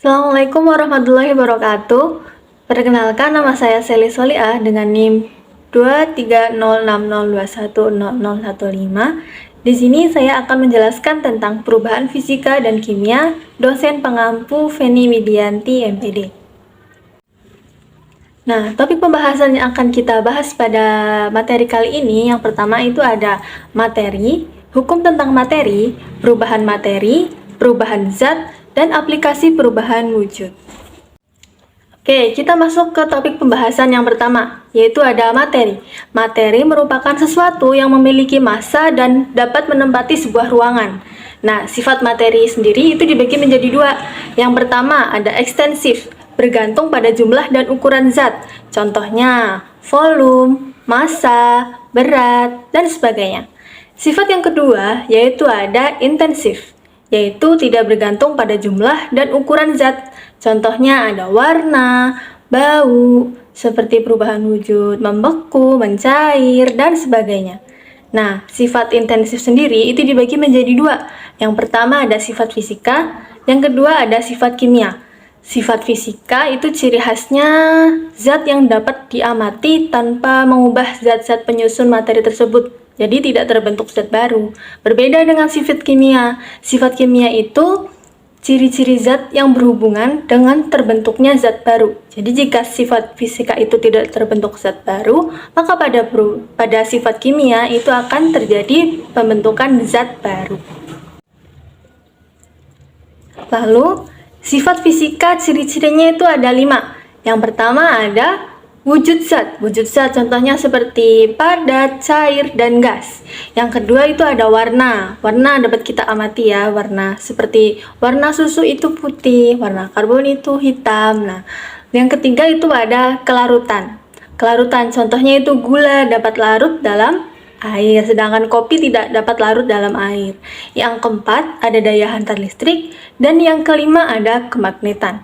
Assalamualaikum warahmatullahi wabarakatuh. Perkenalkan, nama saya Seli Soliah dengan NIM 23060210015. Di sini saya akan menjelaskan tentang perubahan fisika dan kimia, dosen pengampu Feni Widianti, MPD. Nah, topik pembahasan yang akan kita bahas pada materi kali ini, yang pertama itu ada materi, hukum tentang materi, perubahan zat, dan aplikasi perubahan wujud. Oke, kita masuk ke topik pembahasan yang pertama, yaitu ada materi. Materi merupakan sesuatu yang memiliki massa dan dapat menempati sebuah ruangan. Nah, sifat materi sendiri itu dibagi menjadi dua. Yang pertama ada ekstensif, bergantung pada jumlah dan ukuran zat. Contohnya, volume, massa, berat, dan sebagainya. Sifat yang kedua yaitu ada intensif, yaitu tidak bergantung pada jumlah dan ukuran zat. Contohnya ada warna, bau, seperti perubahan wujud, membeku, mencair, dan sebagainya. Nah, sifat intensif sendiri itu dibagi menjadi dua. Yang pertama ada sifat fisika, yang kedua ada sifat kimia. Sifat fisika itu ciri khasnya zat yang dapat diamati tanpa mengubah zat-zat penyusun materi tersebut. Jadi tidak terbentuk zat baru. Berbeda dengan sifat kimia. Sifat kimia itu ciri-ciri zat yang berhubungan dengan terbentuknya zat baru. Jadi jika sifat fisika itu tidak terbentuk zat baru, maka pada sifat kimia itu akan terjadi pembentukan zat baru. Lalu, sifat fisika ciri-cirinya itu ada 5. Yang pertama ada wujud zat. Wujud zat contohnya seperti padat, cair, dan gas. Yang kedua itu ada warna. Warna dapat kita amati ya, warna seperti warna susu itu putih, warna karbon itu hitam. Nah, yang ketiga itu ada kelarutan. Kelarutan contohnya itu gula dapat larut dalam air, sedangkan kopi tidak dapat larut dalam air. Yang keempat ada daya hantar listrik, dan yang kelima ada kemagnetan.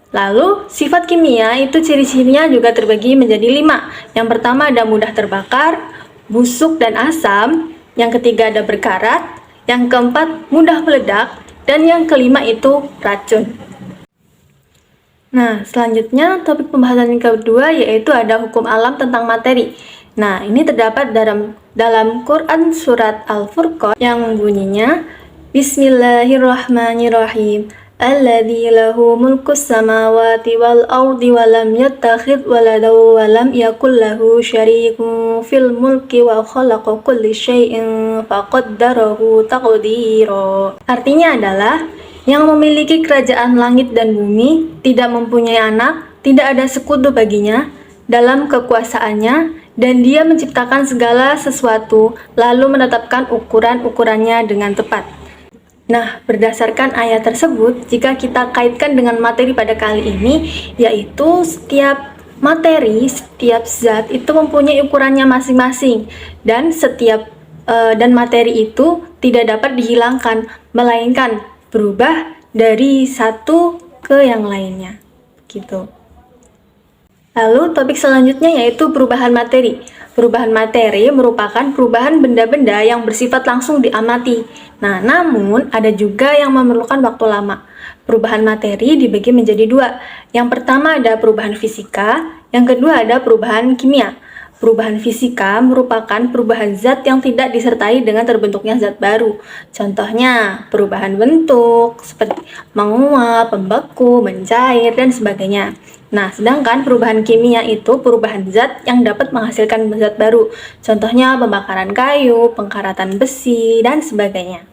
Lalu, sifat kimia itu ciri-cirinya juga terbagi menjadi 5. Yang pertama ada mudah terbakar, busuk dan asam. Yang ketiga ada berkarat. Yang keempat mudah meledak. Dan yang kelima itu racun. Nah, selanjutnya topik pembahasan yang kedua yaitu ada hukum alam tentang materi. Nah, ini terdapat dalam Quran surat Al-Furqan yang bunyinya Bismillahirrahmanirrahim. Alladzi lahu mulkus samawati wal ardi wa lam yattakhidh waladan wa lam yakul lahu syarikun fil mulki wa khalaqa kulli syai'in faqaddarahu taqdira. Artinya adalah yang memiliki kerajaan langit dan bumi, tidak mempunyai anak, tidak ada sekutu baginya dalam kekuasaannya, dan dia menciptakan segala sesuatu lalu menetapkan ukuran-ukurannya dengan tepat. Nah, berdasarkan ayat tersebut, jika kita kaitkan dengan materi pada kali ini, yaitu setiap materi, setiap zat itu mempunyai ukurannya masing-masing, dan dan materi itu tidak dapat dihilangkan, melainkan berubah dari satu ke yang lainnya, gitu. Lalu topik selanjutnya yaitu perubahan materi. Perubahan materi merupakan perubahan benda-benda yang bersifat langsung diamati. Nah, namun ada juga yang memerlukan waktu lama. Perubahan materi dibagi menjadi 2. Yang pertama ada perubahan fisika, yang kedua ada perubahan kimia. Perubahan fisika merupakan perubahan zat yang tidak disertai dengan terbentuknya zat baru. Contohnya, perubahan bentuk seperti menguap, membeku, mencair, dan sebagainya. Nah, sedangkan perubahan kimia itu perubahan zat yang dapat menghasilkan zat baru. Contohnya pembakaran kayu, pengkaratan besi, dan sebagainya.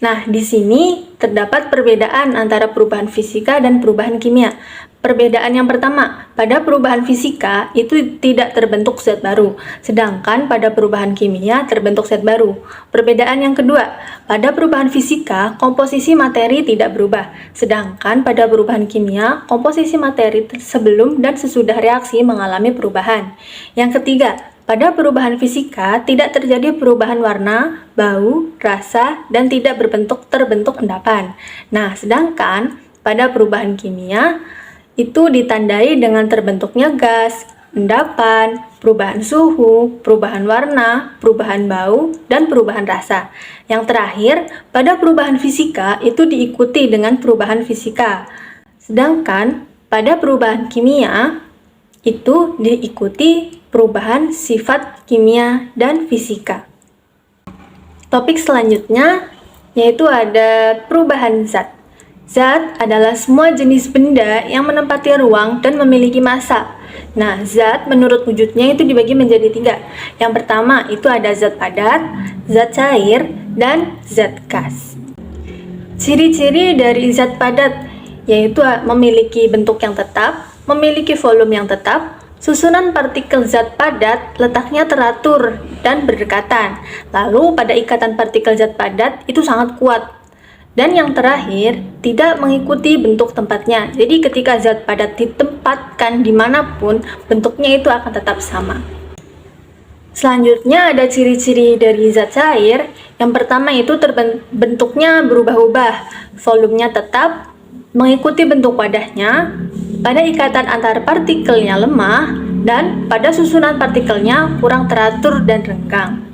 Nah, di sini terdapat perbedaan antara perubahan fisika dan perubahan kimia. Perbedaan yang pertama, pada perubahan fisika itu tidak terbentuk zat baru, sedangkan pada perubahan kimia terbentuk zat baru. Perbedaan yang kedua, pada perubahan fisika komposisi materi tidak berubah, sedangkan pada perubahan kimia komposisi materi sebelum dan sesudah reaksi mengalami perubahan. Yang ketiga, pada perubahan fisika tidak terjadi perubahan warna, bau, rasa, dan tidak terbentuk endapan. Nah, sedangkan pada perubahan kimia itu ditandai dengan terbentuknya gas, endapan, perubahan suhu, perubahan warna, perubahan bau, dan perubahan rasa. Yang terakhir, pada perubahan fisika itu diikuti dengan perubahan fisika. Sedangkan pada perubahan kimia itu diikuti perubahan sifat kimia dan fisika. Topik selanjutnya yaitu ada perubahan zat. Zat adalah semua jenis benda yang menempati ruang dan memiliki massa. Nah, zat menurut wujudnya itu dibagi menjadi 3. Yang pertama itu ada zat padat, zat cair, dan zat gas. Ciri-ciri dari zat padat yaitu memiliki bentuk yang tetap, memiliki volume yang tetap, susunan partikel zat padat letaknya teratur dan berdekatan. Lalu pada ikatan partikel zat padat itu sangat kuat. Dan yang terakhir, tidak mengikuti bentuk tempatnya. Jadi ketika zat padat ditempatkan dimanapun, bentuknya itu akan tetap sama. Selanjutnya ada ciri-ciri dari zat cair. Yang pertama itu bentuknya berubah-ubah, volumenya tetap, mengikuti bentuk wadahnya, pada ikatan antar partikelnya lemah, dan pada susunan partikelnya kurang teratur dan renggang.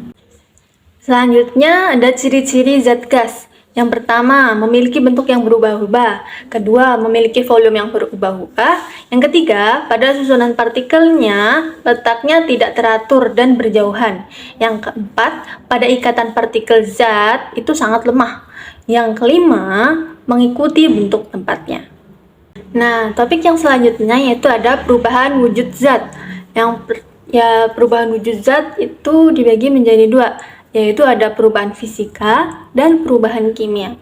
Selanjutnya ada ciri-ciri zat gas. Yang pertama, memiliki bentuk yang berubah-ubah. Kedua, memiliki volume yang berubah-ubah. Yang ketiga, pada susunan partikelnya letaknya tidak teratur dan berjauhan. Yang keempat, pada ikatan partikel zat itu sangat lemah. Yang kelima, mengikuti bentuk tempatnya. Nah, topik yang selanjutnya yaitu ada perubahan wujud zat. Perubahan wujud zat itu dibagi menjadi 2. Yaitu ada perubahan fisika dan perubahan kimia.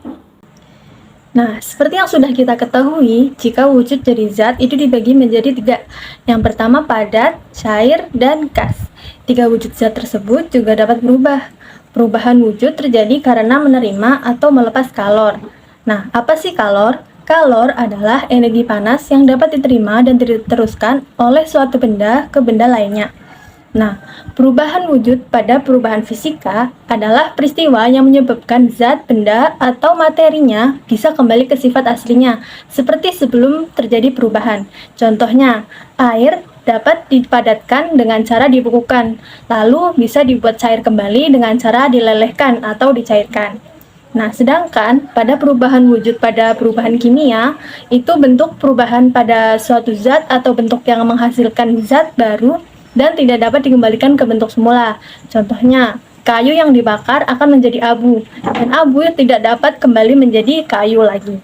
Nah, seperti yang sudah kita ketahui, jika wujud dari zat itu dibagi menjadi 3. Yang pertama padat, cair, dan gas. 3 wujud zat tersebut juga dapat berubah. Perubahan wujud terjadi karena menerima atau melepas kalor. Nah, apa sih kalor? Kalor adalah energi panas yang dapat diterima dan diteruskan oleh suatu benda ke benda lainnya. Nah, perubahan wujud pada perubahan fisika adalah peristiwa yang menyebabkan zat, benda, atau materinya bisa kembali ke sifat aslinya, seperti sebelum terjadi perubahan. Contohnya, air dapat dipadatkan dengan cara dibekukan, lalu bisa dibuat cair kembali dengan cara dilelehkan atau dicairkan. Nah, sedangkan pada perubahan wujud pada perubahan kimia, itu bentuk perubahan pada suatu zat atau bentuk yang menghasilkan zat baru dan tidak dapat dikembalikan ke bentuk semula. Contohnya, kayu yang dibakar akan menjadi abu, dan abu tidak dapat kembali menjadi kayu lagi.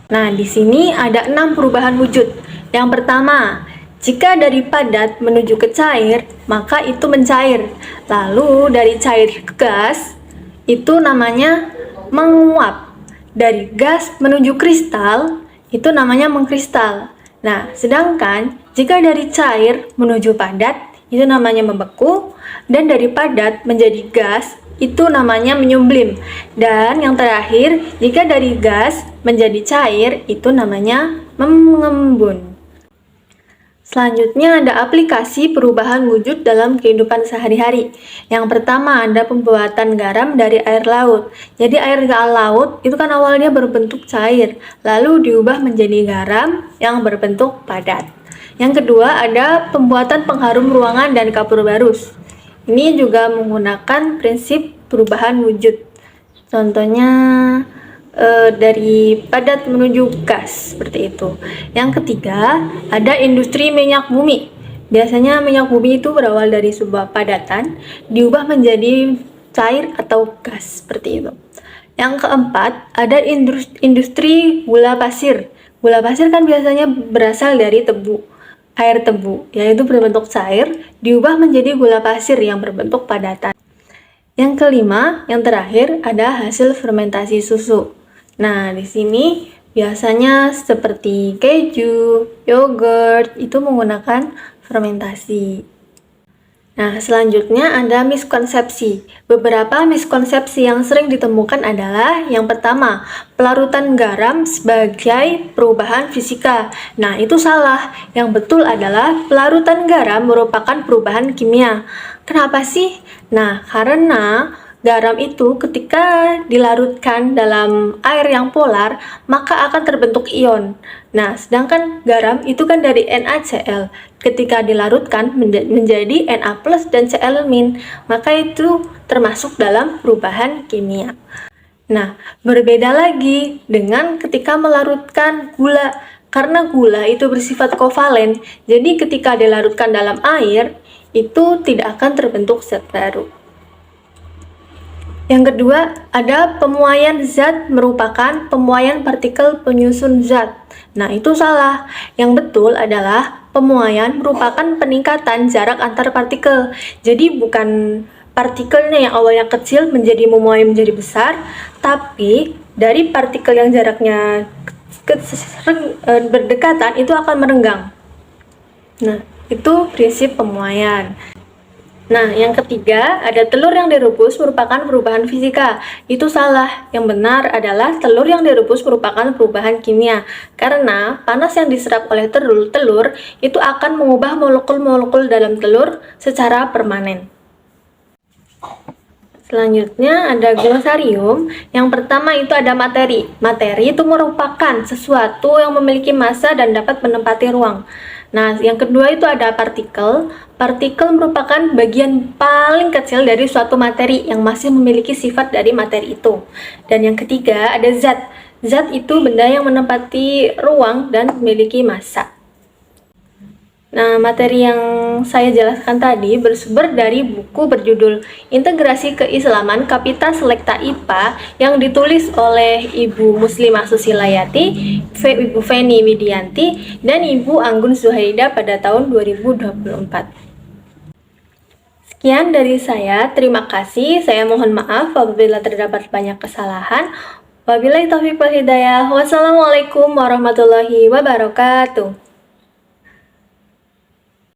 Nah, di sini ada 6 perubahan wujud. Yang pertama, jika dari padat menuju ke cair, maka itu mencair. Lalu dari cair ke gas, itu namanya menguap. Dari gas menuju kristal, itu namanya mengkristal. Nah, sedangkan jika dari cair menuju padat, itu namanya membeku, dan dari padat menjadi gas, itu namanya menyublim. Dan yang terakhir, jika dari gas menjadi cair, itu namanya mengembun. Selanjutnya ada aplikasi perubahan wujud dalam kehidupan sehari-hari. Yang pertama ada pembuatan garam dari air laut. Jadi air laut itu kan awalnya berbentuk cair, lalu diubah menjadi garam yang berbentuk padat. Yang kedua ada pembuatan pengharum ruangan dan kapur barus. Ini juga menggunakan prinsip perubahan wujud. Contohnya dari padat menuju gas, seperti itu. Yang ketiga, ada industri minyak bumi. Biasanya minyak bumi itu berawal dari sebuah padatan, diubah menjadi cair atau gas, seperti itu. Yang keempat, ada industri gula pasir. Gula pasir kan biasanya berasal dari tebu, air tebu, yaitu berbentuk cair, diubah menjadi gula pasir yang berbentuk padatan. Yang kelima, yang terakhir, ada hasil fermentasi susu. Nah, di sini biasanya seperti keju, yogurt, itu menggunakan fermentasi. Nah, selanjutnya ada miskonsepsi. Beberapa miskonsepsi yang sering ditemukan adalah yang pertama, pelarutan garam sebagai perubahan fisika. Nah, itu salah. Yang betul adalah pelarutan garam merupakan perubahan kimia. Kenapa sih? Nah, karena garam itu ketika dilarutkan dalam air yang polar, maka akan terbentuk ion. Nah, sedangkan garam itu kan dari NaCl. Ketika dilarutkan menjadi Na+ dan Cl-, maka itu termasuk dalam perubahan kimia. Nah, berbeda lagi dengan ketika melarutkan gula. Karena gula itu bersifat kovalen, jadi ketika dilarutkan dalam air, itu tidak akan terbentuk zat baru. Yang kedua, ada pemuaian zat merupakan pemuaian partikel penyusun zat. Nah, itu salah. Yang betul adalah pemuaian merupakan peningkatan jarak antar partikel. Jadi bukan partikelnya yang awalnya kecil memuai menjadi besar, tapi dari partikel yang jaraknya berdekatan itu akan merenggang. Nah, itu prinsip pemuaian. Nah, yang ketiga, ada telur yang direbus merupakan perubahan fisika. Itu salah. Yang benar adalah telur yang direbus merupakan perubahan kimia. Karena panas yang diserap oleh telur itu akan mengubah molekul-molekul dalam telur secara permanen. Selanjutnya ada glosarium. Yang pertama itu ada materi. Materi itu merupakan sesuatu yang memiliki massa dan dapat menempati ruang. Nah, yang kedua itu ada partikel. Partikel merupakan bagian paling kecil dari suatu materi yang masih memiliki sifat dari materi itu. Dan yang ketiga ada zat. Zat itu benda yang menempati ruang dan memiliki massa. Nah, materi yang saya jelaskan tadi bersumber dari buku berjudul Integrasi Keislaman Kapita Selekta IPA yang ditulis oleh Ibu Muslimah Susilayati, Ibu Feni Widianti, dan Ibu Anggun Zuhaida pada tahun 2024. Sekian dari saya, terima kasih. Saya mohon maaf apabila terdapat banyak kesalahan. Wabillahi taufiq wal hidayah. Wassalamualaikum warahmatullahi wabarakatuh.